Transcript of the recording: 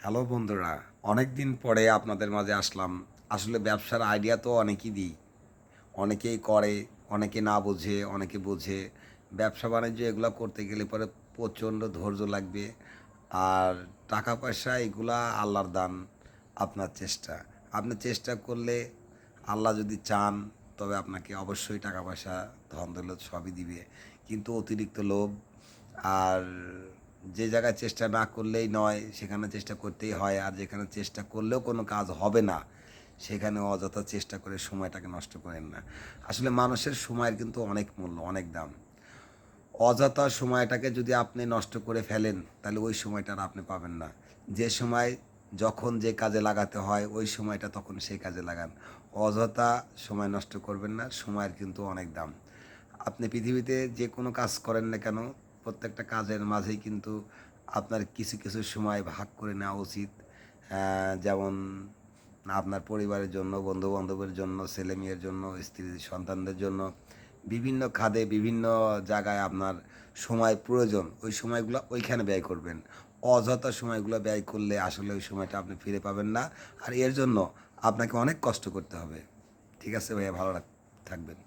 Hello বন্ধুরা, অনেক দিন পরে আপনাদের মাঝে আসলাম। আসলে ব্যবসার আইডিয়া তো অনেকেই দিই, অনেকেই করে, অনেকে না বোঝে, অনেকে বোঝে। ব্যবসা বাণিজ্য এগুলো করতে গেলে পরে প্রচণ্ড ধৈর্য লাগবে। আর টাকা পয়সা এগুলা আল্লাহর দান। আপনার চেষ্টা করলে আল্লাহ যদি চান তবে আপনাকে অবশ্যই টাকা পয়সা ধন দৌলত সবই দিবে। কিন্তু অতিরিক্ত লোভ আর যে জায়গায় চেষ্টা না করলেই নয় সেখানে চেষ্টা করতেই হয়, আর যেখানে চেষ্টা করলেও কোনো কাজ হবে না সেখানে অযথা চেষ্টা করে সময়টাকে নষ্ট করেন না। আসলে মানুষের সময়ের কিন্তু অনেক মূল্য, অনেক দাম। অযথা সময়টাকে যদি আপনি নষ্ট করে ফেলেন তাহলে ওই সময়টা আর আপনি পাবেন না। যে সময় যখন যে কাজে লাগাতে হয় ওই সময়টা তখন সেই কাজে লাগান। অযথা সময় নষ্ট করবেন না, সময়ের কিন্তু অনেক দাম। আপনি পৃথিবীতে যে কোনো কাজ করেন না কেন, প্রত্যেকটা কাজের মাঝেই কিন্তু আপনার কিছু কিছু সময় ভাগ করে নেওয়া উচিত। যেমন আপনার পরিবারের জন্য, বন্ধুবান্ধবের জন্য, ছেলে মেয়ের জন্য, স্ত্রী সন্তানদের জন্য বিভিন্ন খাতে বিভিন্ন জায়গায় আপনার সময় প্রয়োজন, ওই সময়গুলো ওইখানে ব্যয় করবেন। অযথা সময়গুলো ব্যয় করলে আসলে ওই সময়টা আপনি ফিরে পাবেন না, আর এর জন্য আপনাকে অনেক কষ্ট করতে হবে। ঠিক আছে ভাইয়া, ভালো থাকবেন।